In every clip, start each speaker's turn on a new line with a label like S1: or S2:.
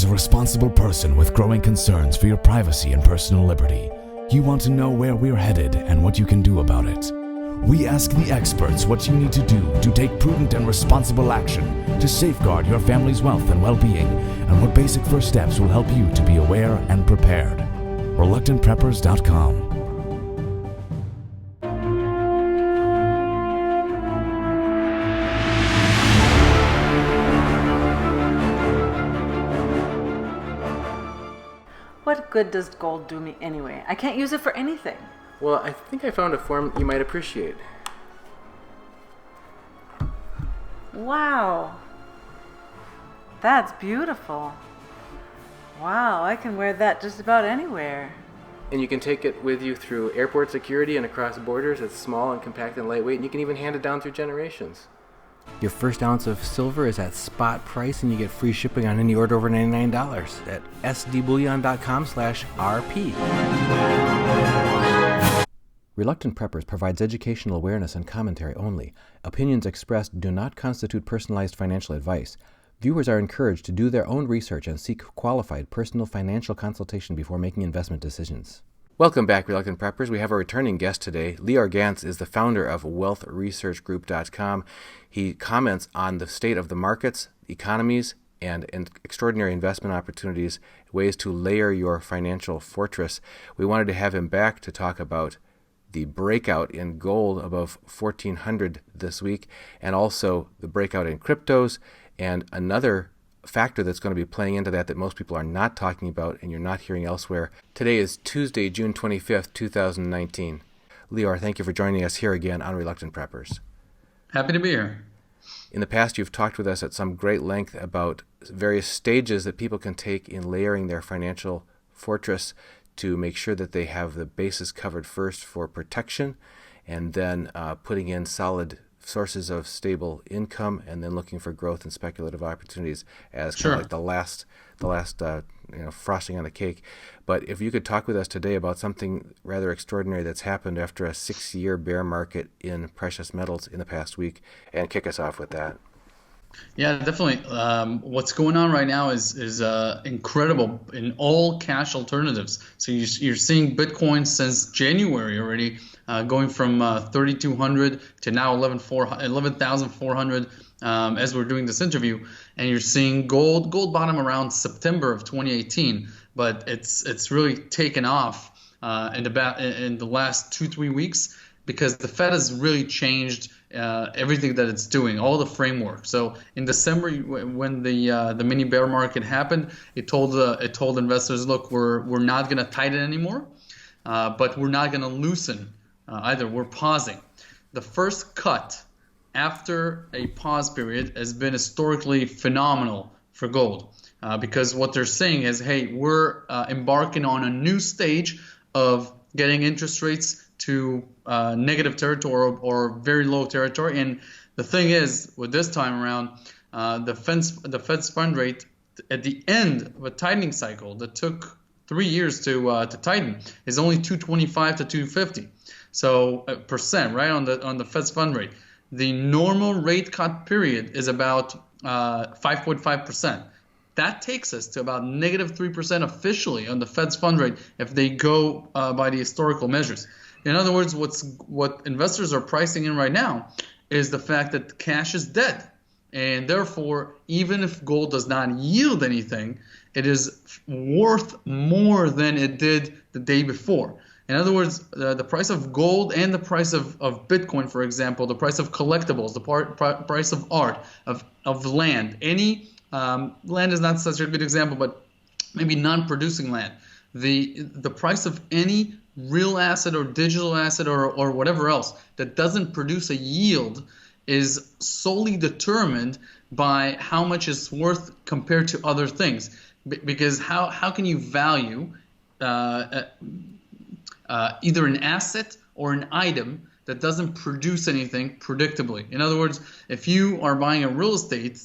S1: As a responsible person with growing concerns for your privacy and personal liberty, you want to know where we're headed and what you can do about it. We ask the experts what you need to do to take prudent and responsible action to safeguard your family's wealth and well-being, and what basic first steps will help you to be aware and prepared. ReluctantPreppers.com.
S2: What good does gold do me anyway? I can't use it for anything.
S3: Well, I think I found a form you might appreciate.
S2: Wow. That's beautiful. Wow, I can wear that just about anywhere.
S3: And you can take it with you through airport security and across borders. It's small and compact and lightweight, and you can even hand it down through generations. Your first ounce of silver is at spot price, and you get free shipping on any order over $99 at sdbullion.com/RP. Reluctant Preppers provides educational awareness and commentary only. Opinions expressed do not constitute personalized financial advice. Viewers are encouraged to do their own research and seek qualified personal financial consultation before making investment decisions. Welcome back, Reluctant Preppers. We have a returning guest today. Lior Gantz is the founder of wealthresearchgroup.com. He comments on the state of the markets, economies, and extraordinary investment opportunities, ways to layer your financial fortress. We wanted to have him back to talk about the breakout in gold above 1,400 this week, and also the breakout in cryptos, and another factor that's going to be playing into that most people are not talking about and you're not hearing elsewhere. Today is Tuesday, June 25th, 2019. Lior, thank you for joining us here again on Reluctant Preppers.
S4: Happy to be here.
S3: In the past, you've talked with us at some great length about various stages that people can take in layering their financial fortress to make sure that they have the bases covered first for protection, and then putting in solid sources of stable income, and then looking for growth and speculative opportunities as kind of like the last frosting on the cake. But if you could talk with us today about something rather extraordinary that's happened after a 6-year bear market in precious metals in the past week, and kick us off with that.
S4: Yeah, definitely. What's going on right now is incredible in all cash alternatives. So you're seeing Bitcoin since January already going from 3,200 to now 11,400 as we're doing this interview. And you're seeing gold bottom around September of 2018, but it's really taken off in the last 2-3 weeks, because the Fed has really changed everything that it's doing, all the framework. So in December, when the mini bear market happened, it told investors, look, we're not going to tighten anymore, but we're not going to loosen either. We're pausing. The first cut after a pause period has been historically phenomenal for gold, because what they're saying is, hey, we're embarking on a new stage of getting interest rates to negative territory or very low territory. And the thing is, with this time around, the Fed's fund rate at the end of a tightening cycle that took 3 years to tighten is only 225 to 250. So percent, right, on the Fed's fund rate. The normal rate cut period is about 5.5%. That takes us to about negative 3% officially on the Fed's fund rate if they go by the historical measures. In other words, what investors are pricing in right now is the fact that cash is dead. And therefore, even if gold does not yield anything, it is worth more than it did the day before. In other words, the price of gold and the price of Bitcoin, for example, the price of collectibles, the price of art, of land. Any land is not such a good example, but maybe non-producing land. The price of any real asset or digital asset or whatever else that doesn't produce a yield is solely determined by how much it's worth compared to other things. Because how can you value either an asset or an item that doesn't produce anything predictably? In other words, if you are buying a real estate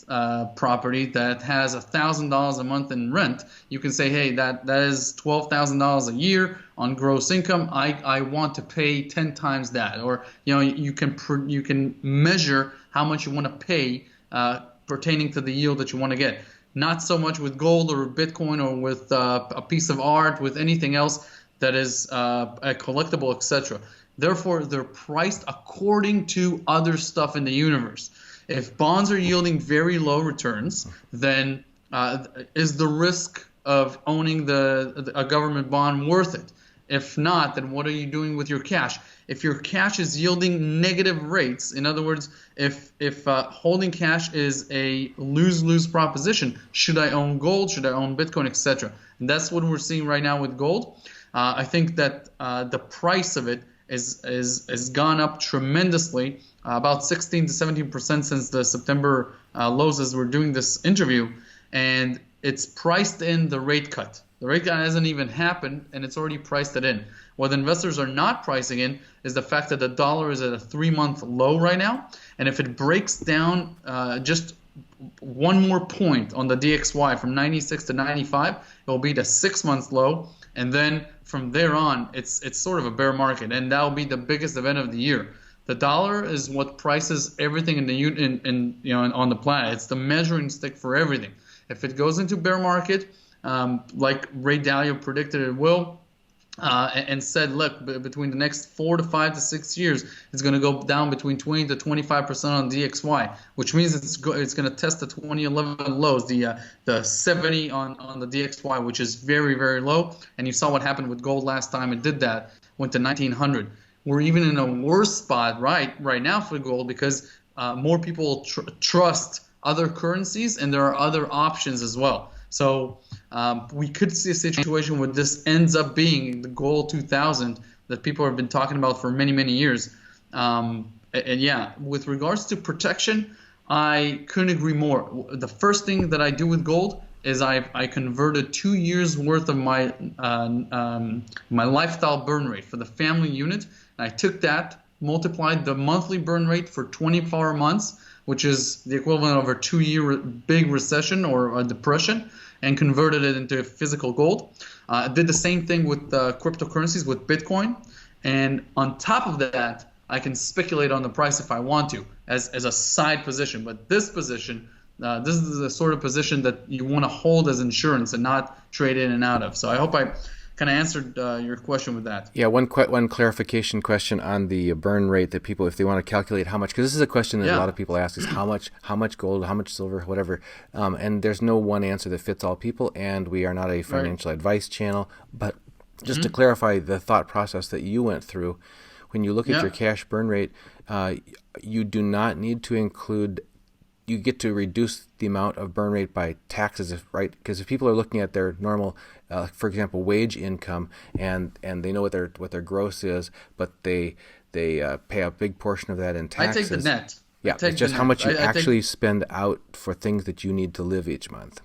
S4: property that has $1,000 a month in rent, you can say, hey, that is $12,000 a year on gross income. I want to pay 10 times that. Or you can measure how much you want to pay pertaining to the yield that you want to get. not so much with gold or Bitcoin or with a piece of art, with anything else that is a collectible, etc. Therefore, they're priced according to other stuff in the universe. If bonds are yielding very low returns, then is the risk of owning a government bond worth it? If not, then what are you doing with your cash? If your cash is yielding negative rates, in other words, if holding cash is a lose-lose proposition, should I own gold? Should I own Bitcoin, etc.? And that's what we're seeing right now with gold. I think that the price of it is gone up tremendously, about 16 to 17% since the September lows as we're doing this interview, and it's priced in the rate cut. The rate cut hasn't even happened, and it's already priced it in. What investors are not pricing in is the fact that the dollar is at a 3-month low right now, and if it breaks down just one more point on the DXY from 96 to 95, it will be the 6-month low, and then from there on, it's sort of a bear market, and that will be the biggest event of the year. The dollar is what prices everything on the planet. It's the measuring stick for everything. If it goes into bear market, like Ray Dalio predicted it will, and said, look, between the next 4 to 5 to 6 years, it's going to go down between 20 to 25% on DXY, which means it's going to test the 2011 lows, the 70 on the DXY, which is very, very low. And you saw what happened with gold last time it did that, went to 1900. We're even in a worse spot right now for gold because more people trust other currencies, and there are other options as well. So we could see a situation where this ends up being the gold 2000 that people have been talking about for many, many years. And yeah, with regards to protection, I couldn't agree more. The first thing that I do with gold is I converted 2 years worth of my my lifestyle burn rate for the family unit. And I took that, multiplied the monthly burn rate for 24 months, which is the equivalent of a 2-year big recession or a depression, and converted it into physical gold. I did the same thing with cryptocurrencies, with Bitcoin. And on top of that, I can speculate on the price if I want to, as a side position. But this position, this is the sort of position that you want to hold as insurance and not trade in and out of. So I hope I kind of answered your question with that.
S3: Yeah, one clarification question on the burn rate that people, if they want to calculate how much, because this is a question that a lot of people ask, is how much gold, how much silver, whatever, and there's no one answer that fits all people, and we are not a financial advice channel. But just to clarify the thought process that you went through, when you look at your cash burn rate, you do not need to include. You get to reduce the amount of burn rate by taxes, right? Because if people are looking at their normal, for example, wage income, and they know what their gross is, but they pay a big portion of that in taxes.
S4: I take the net.
S3: Yeah, it's just how much you actually spend out for things that you need to live each month.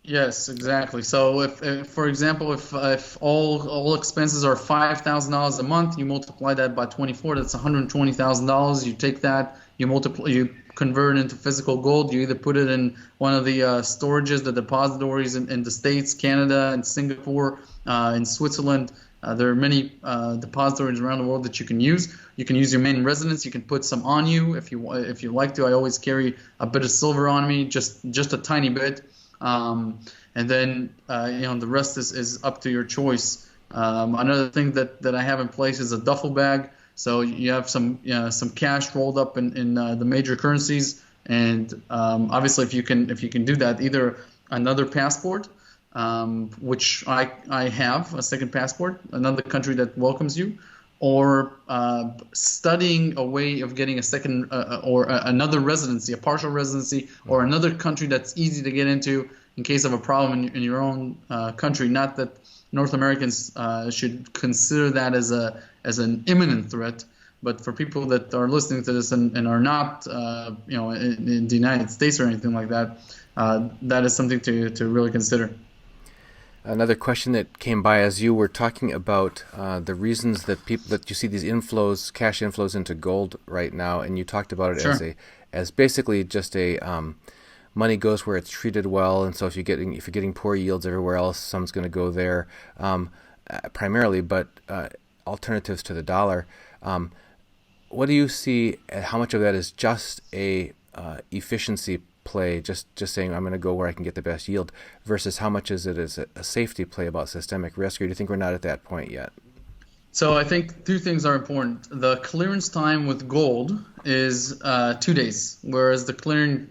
S4: Yes, exactly. So if for example, if all expenses are $5,000 a month, you multiply that by 24, that's $120,000. You take that, you convert it into physical gold. You either put it in one of the storages, the depositories in the States, Canada, and Singapore, in Switzerland. There are many depositories around the world that you can use. You can use your main residence. You can put some on you if you like to. I always carry a bit of silver on me, just a tiny bit. And then the rest is up to your choice. Another thing that I have in place is a duffel bag. So you have some cash rolled up in the major currencies, and obviously if you can do that, either another passport, which I have a second passport, another country that welcomes you, or studying a way of getting a second or another residency, a partial residency, or another country that's easy to get into in case of a problem in your own country. Not that North Americans should consider that as an imminent threat, but for people that are listening to this and are not in the United States or anything like that, that is something to really consider.
S3: Another question that came by as you were talking about the reasons that you see these inflows, cash inflows into gold right now, and you talked about it as basically just a money goes where it's treated well, and so if you're getting poor yields everywhere else, some's going to go there primarily, but alternatives to the dollar. What do you see? How much of that is just a efficiency play, just saying I'm going to go where I can get the best yield, versus how much is it as a safety play about systemic risk, or do you think we're not at that point yet?
S4: So I think two things are important. The clearance time with gold is 2 days, whereas the clearing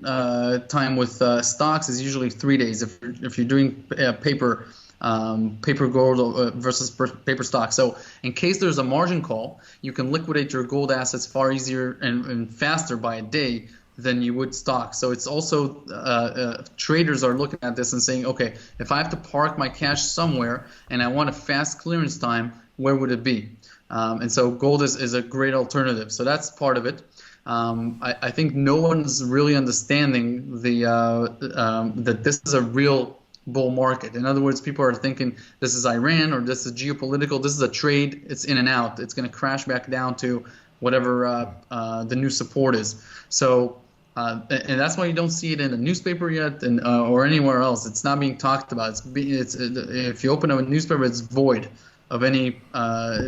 S4: time with stocks is usually 3 days if you're doing paper gold versus paper stock. So in case there's a margin call, you can liquidate your gold assets far easier and faster by a day than you would stock. So it's also traders are looking at this and saying, okay, if I have to park my cash somewhere and I want a fast clearance time, where would it be? And so gold is a great alternative. So that's part of it. I think no one's really understanding that this is a real bull market. In other words, people are thinking this is Iran or this is geopolitical. This is a trade. It's in and out. It's going to crash back down to whatever the new support is. So, and that's why you don't see it in the newspaper yet, and or anywhere else. It's not being talked about. It's if you open a newspaper, it's void of any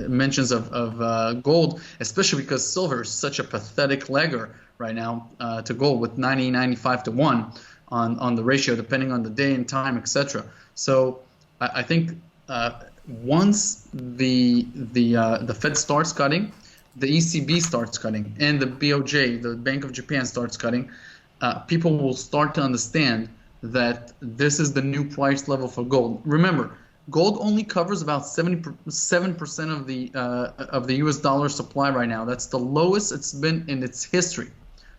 S4: mentions of gold, especially because silver is such a pathetic legger right now to gold with 95 to 1 on the ratio, depending on the day and time, etc. So I think once the Fed starts cutting, the ECB starts cutting, and the BOJ, the Bank of Japan, starts cutting, people will start to understand that this is the new price level for gold. Remember, gold only covers about 77% of the U.S. dollar supply right now. That's the lowest it's been in its history,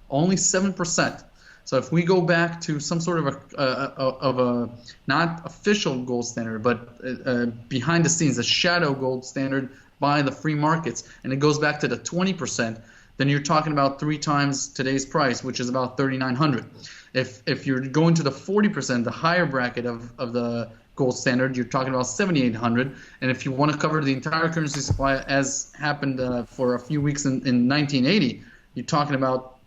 S4: only 7%. So if we go back to some sort of a not official gold standard, but behind the scenes, a shadow gold standard by the free markets, and it goes back to the 20%, then you're talking about 3 times today's price, which is about 3,900. If you're going to the 40%, the higher bracket of the gold standard, you're talking about 7,800. And if you want to cover the entire currency supply, as happened for a few weeks in 1980, you're talking about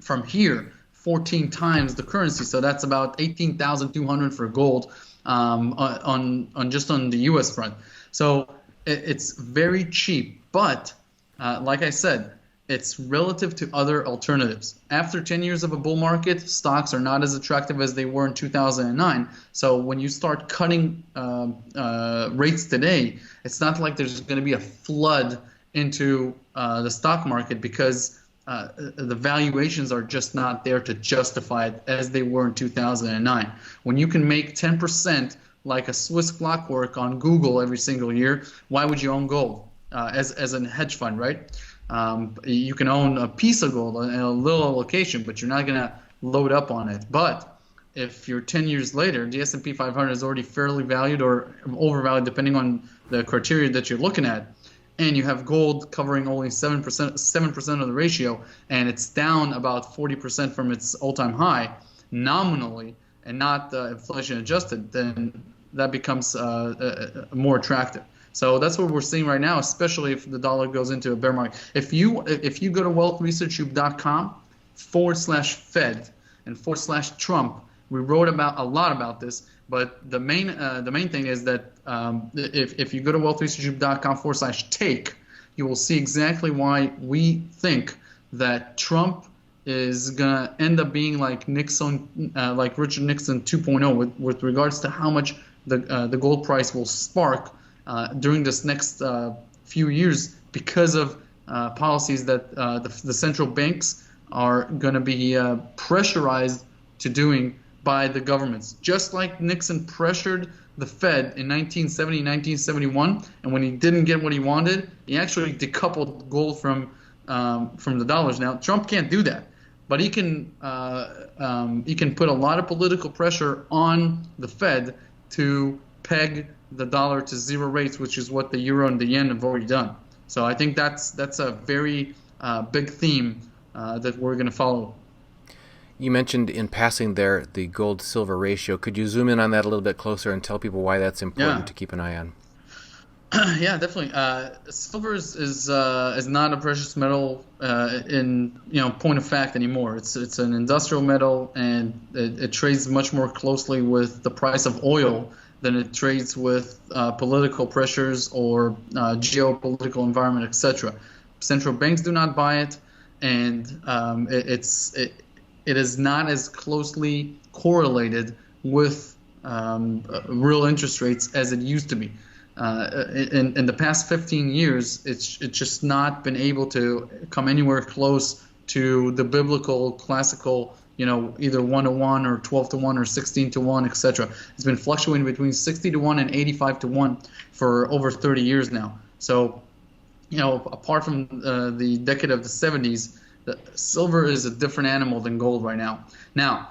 S4: from here 14 times the currency. So that's about 18,200 for gold on just on the U.S. front. So it's very cheap, but like I said, it's relative to other alternatives. After 10 years of a bull market, stocks are not as attractive as they were in 2009. So when you start cutting rates today, it's not like there's going to be a flood into the stock market because the valuations are just not there to justify it as they were in 2009. When you can make 10% like a Swiss clockwork on Google every single year, why would you own gold as a hedge fund, right? You can own a piece of gold in a little location, but you're not going to load up on it. But if you're 10 years later, the S&P 500 is already fairly valued or overvalued, depending on the criteria that you're looking at, and you have gold covering only 7% of the ratio, and it's down about 40% from its all-time high nominally and not inflation adjusted, then that becomes more attractive. So that's what we're seeing right now, especially if the dollar goes into a bear market. If you go to wealthresearchtube.com/Fed and /Trump, we wrote a lot about this. But the main thing is that if you go to wealthresearchtube.com/take, you will see exactly why we think that Trump is gonna end up being like Nixon, like Richard Nixon 2.0, with regards to how much the gold price will spark during this next few years because of policies that the central banks are going to be pressurized to doing by the governments. Just like Nixon pressured the Fed in 1970, 1971, and when he didn't get what he wanted, he actually decoupled gold from the dollars. Now, Trump can't do that, but he can put a lot of political pressure on the Fed to peg the dollar to zero rates, which is what the euro and the yen have already done. So I think that's a very big theme that we're going to follow.
S3: You mentioned in passing there the gold-silver ratio. Could you zoom in on that a little bit closer and tell people why that's important to keep an eye on?
S4: Yeah, definitely. Silver is not a precious metal in point of fact anymore. It's an industrial metal, and it trades much more closely with the price of oil than it trades with political pressures or geopolitical environment, etc. Central banks do not buy it, and it is not as closely correlated with real interest rates as it used to be. In the past 15 years, it's just not been able to come anywhere close to the biblical, classical, either 1-to-1 or 12-to-1 or 16-to-1, etc. It's been fluctuating between 60-to-1 and 85-to-1 for over 30 years now. So, apart from the decade of the 70s, silver is a different animal than gold right now. Now,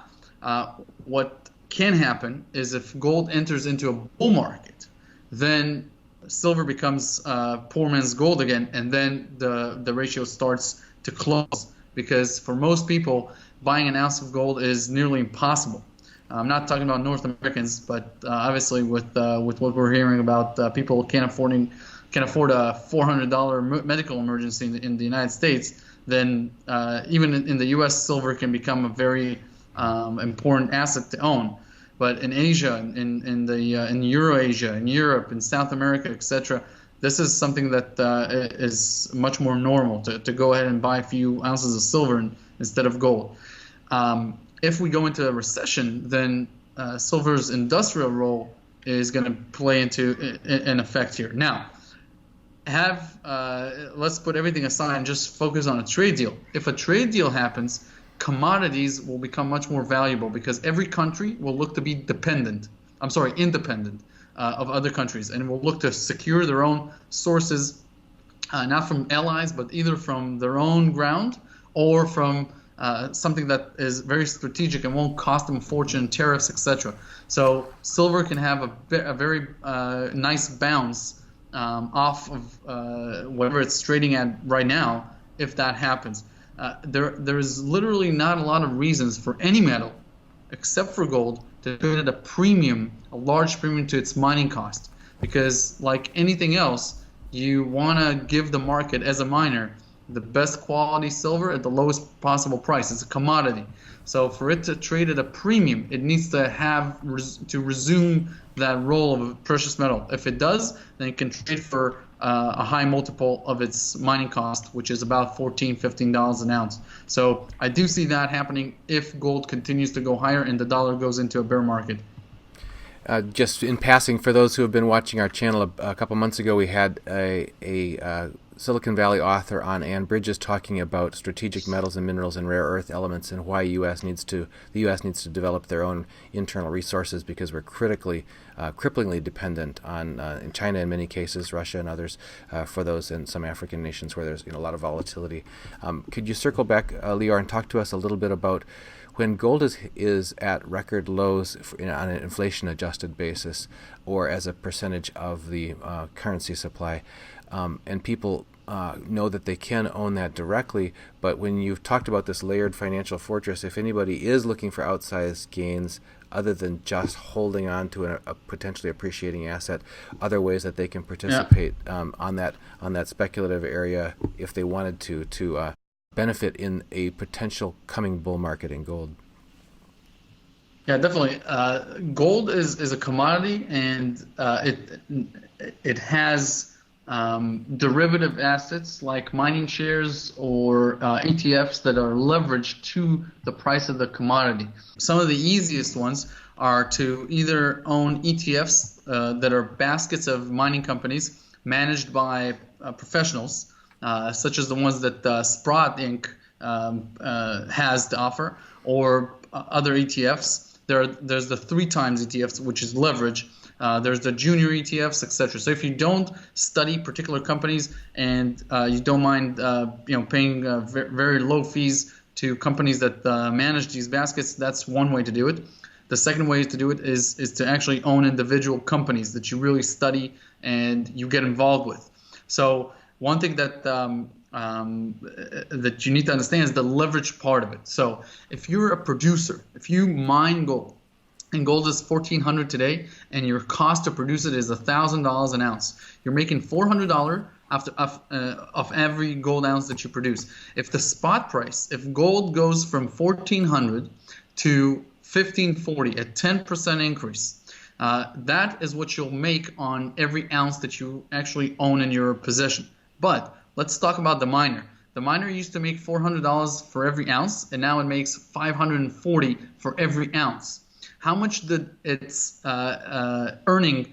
S4: what can happen is if gold enters into a bull market, then silver becomes poor man's gold again, and then the ratio starts to close, because for most people, buying an ounce of gold is nearly impossible. I'm not talking about North Americans, but obviously with what we're hearing about people can't afford a $400 medical emergency in the United States, then even in the U.S., silver can become a very important asset to own. But in Asia, in Eurasia, in Europe, in South America, etc., this is something that is much more normal to go ahead and buy a few ounces of silver instead of gold. If we go into a recession, then silver's industrial role is going to play into an effect here. Now, let's put everything aside and just focus on a trade deal. If a trade deal happens, commodities will become much more valuable, because every country will look to be independent of other countries, and will look to secure their own sources, not from allies, but either from their own ground or from something that is very strategic and won't cost them a fortune, tariffs, etc. So silver can have a very nice bounce off of whatever it's trading at right now, if that happens. There is literally not a lot of reasons for any metal, except for gold, to trade at a large premium to its mining cost. Because like anything else, you want to give the market, as a miner, the best quality silver at the lowest possible price. It's a commodity. So for it to trade at a premium, it needs to resume that role of a precious metal. If it does, then it can trade for a high multiple of its mining cost, which is about $14, $15 an ounce. So I do see that happening if gold continues to go higher and the dollar goes into a bear market.
S3: Just in passing, for those who have been watching our channel, a couple months ago we had a Silicon Valley author on Ann Bridges talking about strategic metals and minerals and rare earth elements, and why the U.S. needs to develop their own internal resources, because we're cripplingly dependent on in China in many cases, Russia and others, for those in some African nations where there's a lot of volatility. Could you circle back, Lior, and talk to us a little bit about when gold is at record lows on an inflation-adjusted basis, or as a percentage of the currency supply, and people know that they can own that directly, but when you've talked about this layered financial fortress, if anybody is looking for outsized gains other than just holding on to a potentially appreciating asset, other ways that they can participate on that speculative area, if they wanted to benefit in a potential coming bull market in gold?
S4: Yeah, definitely. Gold is a commodity, and it has derivative assets like mining shares or ETFs that are leveraged to the price of the commodity. Some of the easiest ones are to either own ETFs that are baskets of mining companies managed by professionals, such as the ones that Sprott Inc. Has to offer, or other ETFs. There's the 3 times ETFs, which is leverage. There's the junior ETFs, etc. So if you don't study particular companies and you don't mind, paying very low fees to companies that manage these baskets, that's one way to do it. The second way to do it is to actually own individual companies that you really study and you get involved with. So one thing that that you need to understand is the leverage part of it. So if you're a producer, if you mine gold, and gold is $1,400 today, and your cost to produce it is $1,000 an ounce, you're making $400 of every gold ounce that you produce. If the spot price, if gold goes from $1,400 to $1,540, a 10% increase, that is what you'll make on every ounce that you actually own in your possession. But let's talk about the miner. The miner used to make $400 for every ounce, and now it makes $540 for every ounce. How much did its earnings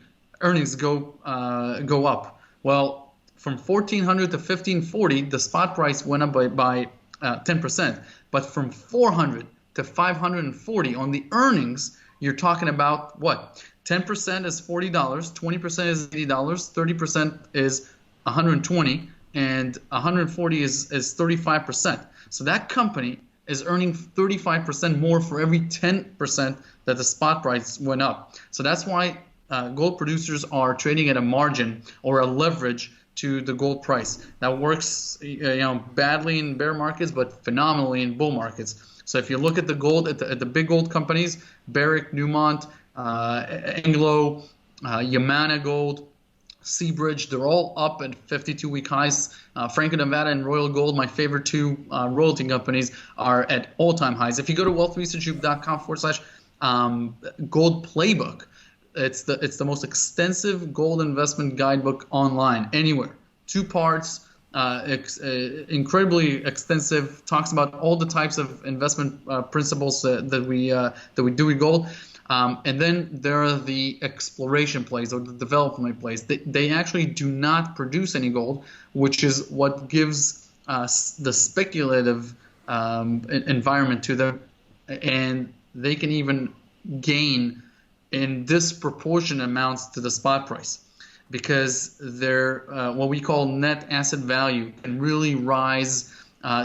S4: go up? Well, from 1400 to 1540, the spot price went up by 10%. But from 400 to 540 on the earnings, you're talking about what? 10% is $40, 20% is $80, 30% is $120, and 140 is 35%. So that company is earning 35% more for every 10% that the spot price went up. So that's why gold producers are trading at a margin or a leverage to the gold price. That works, badly in bear markets, but phenomenally in bull markets. So if you look at the gold, at the big gold companies, Barrick, Newmont, Anglo, Yamana Gold, Seabridge, they're all up at 52-week highs. Franco-Nevada and Royal Gold, my favorite two royalty companies, are at all-time highs. If you go to wealthresearchgroup.com/gold playbook, it's the most extensive gold investment guidebook online anywhere. 2 parts, incredibly extensive. Talks about all the types of investment principles that we do with gold. And then there are the exploration plays or the development plays. They actually do not produce any gold, which is what gives the speculative environment to them, and they can even gain in disproportionate amounts to the spot price, because their what we call net asset value can really rise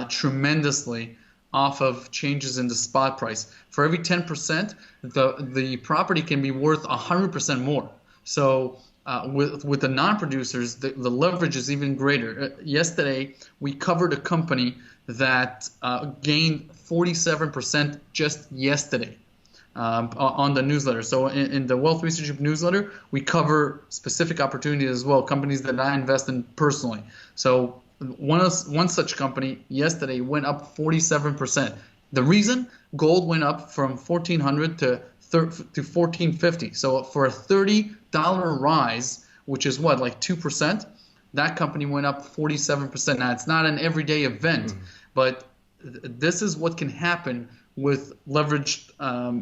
S4: tremendously off of changes in the spot price. For every 10%, the property can be worth 100% more. So with the non-producers, the leverage is even greater. Yesterday, we covered a company that gained 47% just yesterday. On the newsletter. So in the Wealth Research Group newsletter, we cover specific opportunities as well, companies that I invest in personally. So one such company yesterday went up 47%. The reason? Gold went up from 1,400 to 1,450. So for a $30 rise, which is what, like 2%, that company went up 47%. Now, it's not an everyday event, but this is what can happen with leveraged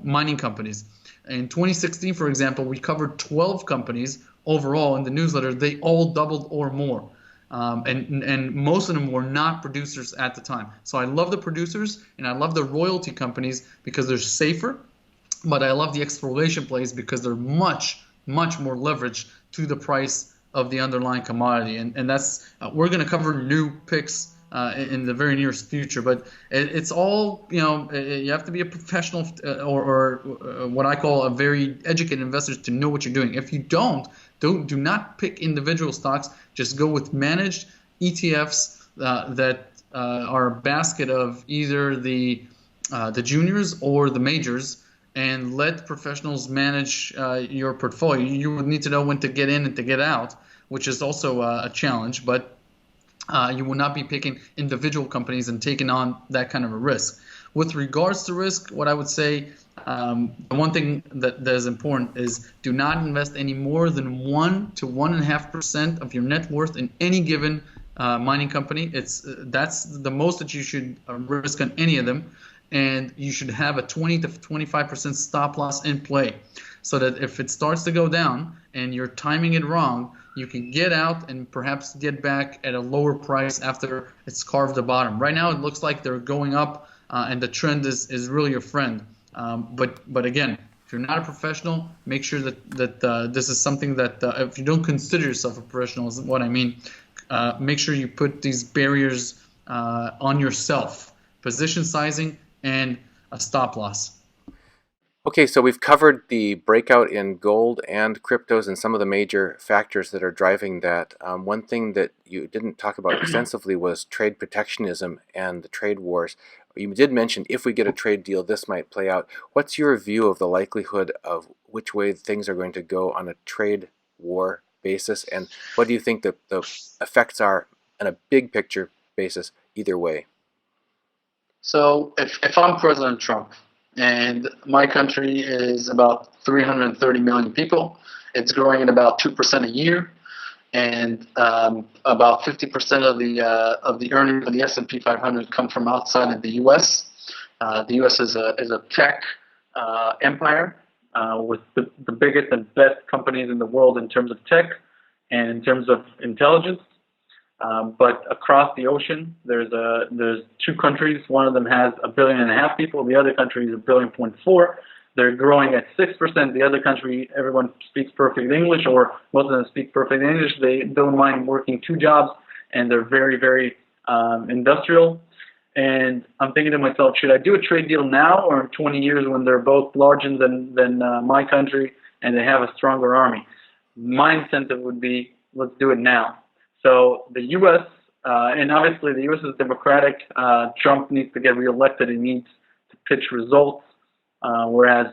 S4: mining companies. In 2016, for example, we covered 12 companies overall in the newsletter. They all doubled or more. And most of them were not producers at the time. So I love the producers and I love the royalty companies because they're safer, but I love the exploration plays because they're much, much more leveraged to the price of the underlying commodity. And that's we're going to cover new picks in the very near future, but it's all, you have to be a professional or what I call a very educated investor to know what you're doing. If you do not pick individual stocks, just go with managed ETFs that are a basket of either the juniors or the majors, and let professionals manage your portfolio. You would need to know when to get in and to get out, which is also a challenge, but you will not be picking individual companies and taking on that kind of a risk. With regards to risk, what I would say, one thing that is important is do not invest any more than 1 to 1.5% of your net worth in any given mining company. That's the most that you should risk on any of them, and you should have a 20 to 25% stop loss in play, so that if it starts to go down and you're timing it wrong, you can get out and perhaps get back at a lower price after it's carved the bottom. Right now, it looks like they're going up, and the trend is really your friend. But again, if you're not a professional, make sure that this is something that if you don't consider yourself a professional, is what I mean. Make sure you put these barriers on yourself: position sizing and a stop loss.
S3: Okay, so we've covered the breakout in gold and cryptos and some of the major factors that are driving that. One thing that you didn't talk about extensively was trade protectionism and the trade wars. You did mention if we get a trade deal, this might play out. What's your view of the likelihood of which way things are going to go on a trade war basis, and what do you think the effects are on a big picture basis either way?
S4: So if I'm President Trump, and my country is about 330 million people, it's growing at about 2% a year, and about 50% of the earnings of the S&P 500 come from outside of the U.S. The U.S. is a tech empire with the biggest and best companies in the world in terms of tech and in terms of intelligence. But across the ocean, there's two countries. One of them has 1.5 billion people. The other country is 1.4 billion. They're growing at 6%. The other country, everyone speaks perfect English, or most of them speak perfect English. They don't mind working 2 jobs, and they're very, very industrial. And I'm thinking to myself, should I do a trade deal now or in 20 years when they're both larger than my country and they have a stronger army? My incentive would be, let's do it now. So the U.S., and obviously the U.S. is democratic. Trump needs to get reelected. He needs to pitch results. Whereas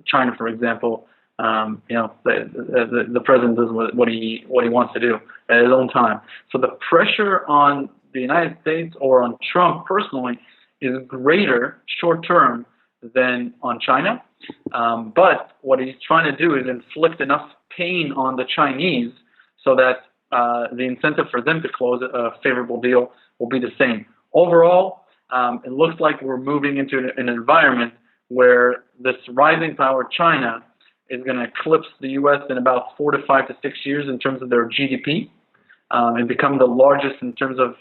S4: China, for example, the president does what he wants to do at his own time. So the pressure on the United States or on Trump personally is greater short term than on China. But what he's trying to do is inflict enough pain on the Chinese so that the incentive for them to close a favorable deal will be the same. Overall, it looks like we're moving into an environment where this rising power, China, is going to eclipse the U.S. in about 4 to 5 to 6 years in terms of their GDP and become the largest in terms of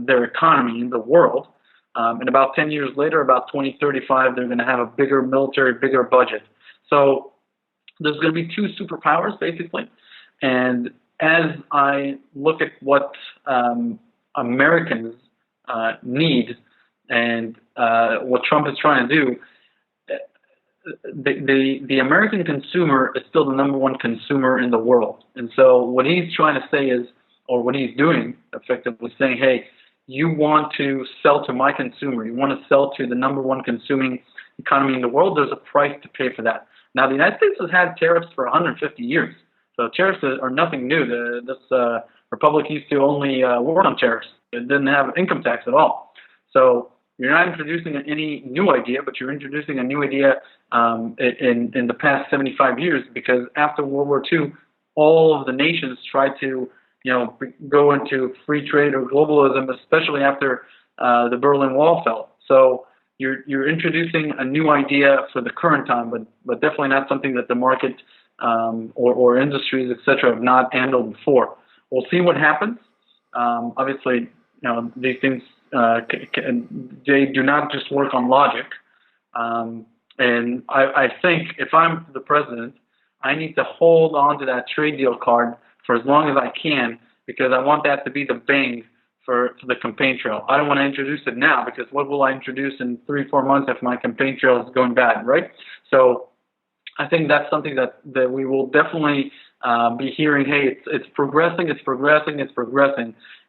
S4: their economy in the world. And about 10 years later, about 2035, they're going to have a bigger military, bigger budget. So there's going to be 2 superpowers, basically. And as I look at what Americans need and what Trump is trying to do, the American consumer is still the number 1 consumer in the world. And so what he's trying to say is, or what he's doing, effectively saying, hey, you want to sell to my consumer. You want to sell to the number 1 consuming economy in the world. There's a price to pay for that. Now, the United States has had tariffs for 150 years. So tariffs are nothing new. This republic used to only work on tariffs. It didn't have income tax at all. So you're not introducing any new idea, but you're introducing a new idea in the past 75 years, because after World War II, all of the nations tried to go into free trade or globalism, especially after the Berlin Wall fell. So you're introducing a new idea for the current time, but definitely not something that the market or industries, etc., have not handled before. We'll see what happens. Obviously, these things they do not just work on logic. And I think if I'm the president, I need to hold on to that trade deal card for as long as I can, because I want that to be the bang for the campaign trail. I don't want to introduce it now, because what will I introduce in 3-4 months if my campaign trail is going bad, right? So I think that's something that we will definitely be hearing. Hey, it's progressing.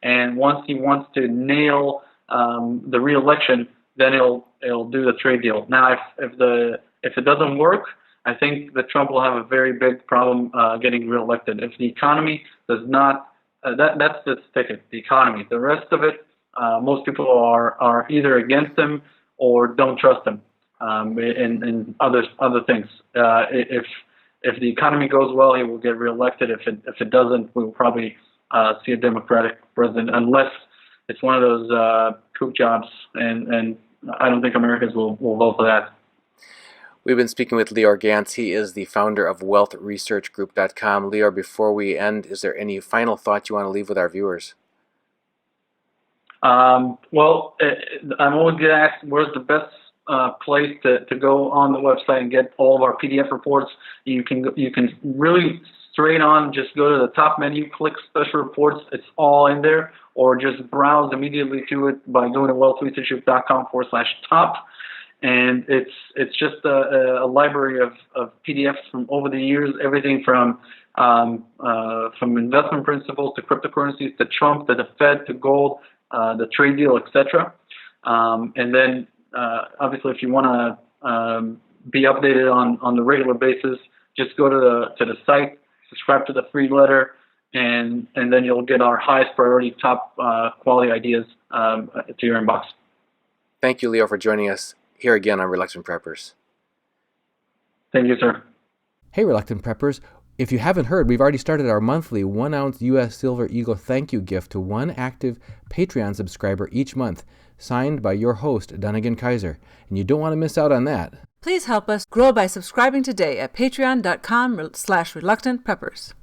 S4: And once he wants to nail the re-election, then he'll do the trade deal. Now, if it doesn't work, I think that Trump will have a very big problem getting re-elected. If the economy does not, that's the ticket, the economy. The rest of it, most people are either against him or don't trust him, and other things. If the economy goes well, he will get re-elected. If it doesn't, we will probably see a Democratic president, unless it's one of those coup jobs, and I don't think Americans will vote for that.
S3: We've been speaking with Lior Gantz. He is the founder of wealthresearchgroup.com. Lior, before we end, is there any final thoughts you want to leave with our viewers?
S4: Well, I'm always get asked where's the best place to go on the website and get all of our PDF reports. You can really straight on just go to the top menu, click special reports. It's all in there, or just browse immediately to it by going to wealthresearchgroup.com/top. And it's just a library of PDFs from over the years, everything from investment principles to cryptocurrencies to Trump to the Fed to gold, the trade deal, etc. And then obviously, if you want to be updated on the regular basis, just go to the site, subscribe to the free letter, and then you'll get our highest priority, top quality ideas to your inbox.
S3: Thank you, Lior, for joining us here again on Reluctant Preppers.
S4: Thank you, sir.
S3: Hey, Reluctant Preppers. If you haven't heard, we've already started our monthly 1-ounce U.S. Silver Eagle thank you gift to one active Patreon subscriber each month, signed by your host, Dunnigan Kaiser. And you don't want to miss out on that.
S2: Please help us grow by subscribing today at patreon.com/reluctantpreppers.